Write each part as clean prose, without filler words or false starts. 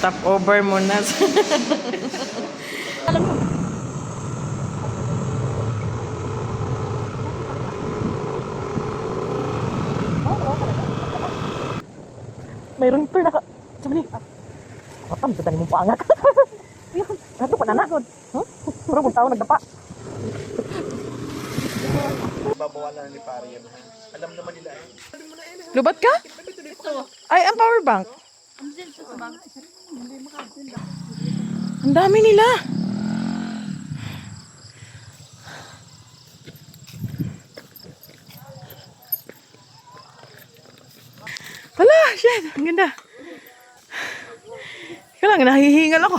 Stop over muna. Alam mo. Mayroon pa naka... Sabi ni... Ang ganda mong paangat. Gato pa na. Puro kung tao nagdapa. Babawalan ni pare yan. Alam naman nila eh. Lubat ka? Ay, ang power bank. Ang dami nila. Hala, shit. Ang ganda. Kailangan nahihingal ako.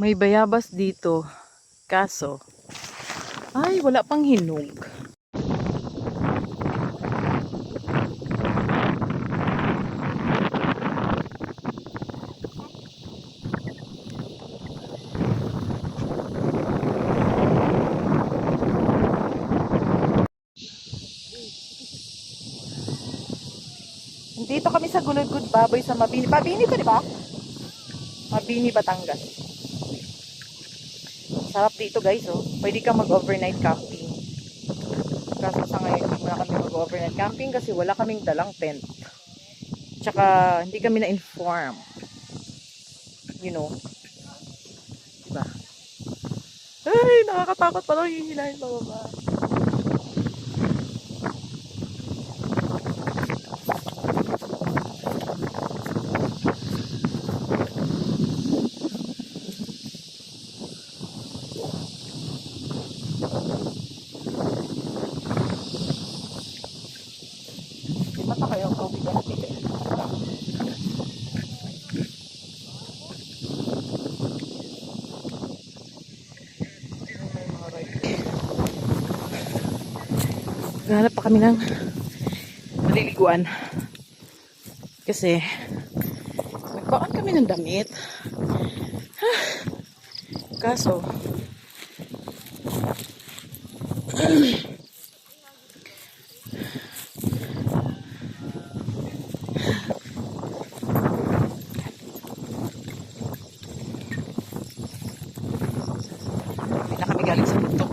May bayabas dito. Kaso, ay wala pang hinog. Dito kami sa Gulod-Gud Baboy sa Mabini. Mabini to, di ba? Mabini, Batangas. Sarap dito, guys, oh. Pwede ka mag-overnight camping. Kaso sa ngayon, hindi muna kami mag-overnight camping kasi wala kaming dalang tent. Tsaka, hindi kami na-inform. You know. Diba? Ay, nakakatakot pa lang hihilahin pa baba. Mata kayo ang tubig ang tigil. Naghanap pa kami ng maliliguan. Kasi nagbaon kami ng damit. Kaso kami galing sa bundok.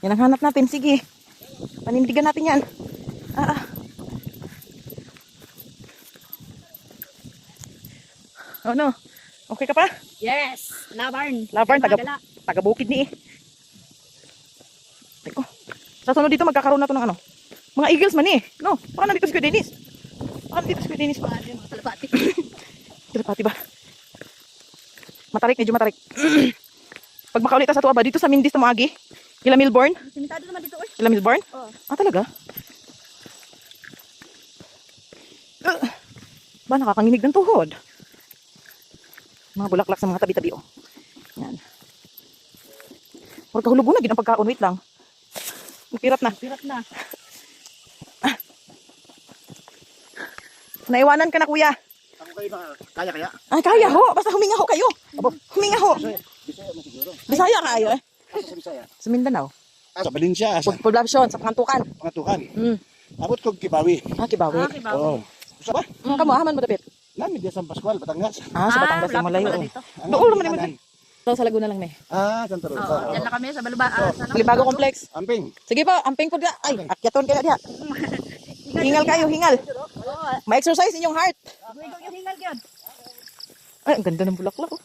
Yan ang hanap natin. Sige. Panindigan natin yan. Oh no. Okay ka pa? Yes! Labarn. Labarn, taga-bukid ni eh. Teko. Sa sunod dito magkakaroon na to ng ano. Mga eagles man eh. No, baka nandito si Kuya Dennis. Baka nandito si Kuya Dennis pa. Talapati. Talapati ba? Matarik, medyo matarik. Pag makaulit sa tuwa ba, dito sa Mindis na Maagi? Ila Milborn? Simentado naman dito eh. Ila Milborn? Oo. Talaga? Ba, nakakanginig ng tuhod. Mga bulaklak sa mga tabi-tabi, oh. Yan. Huwag kahulugo na, ginang pagkaon. Wait lang. Pirat na. Pirat na. Naiwanan ka na, kuya. Ako kayo ba? Kaya? Ay, kaya ho. Basta huminga ho kayo. Abo, huminga ho. Bisaya mo siguro. Bisaya kayo, eh. Asa sa Bisaya? Sa Mindanao. Sa Valencia. Sa Poblasyon, sa Pangantukan. Pangatukan. Mm. Abot ko Kibawi. Kibawi. Oo. Gusto ba? Kamu, ahaman mo dapit. Namin diya sa Pascual, Batangas. Sa Batangas, sa Malayo. Doon naman naman. Sa Laguna lang, ne. Santa Rosa. Yan na kami sa Baluba. Libago Complex. Amping. Sige po, amping po. Ay, akyaton kayo diha. Hingal kayo, hingal. Ma-exercise inyong heart. Yung hingal yun. Ay, ang ganda ng bulaklak, oh.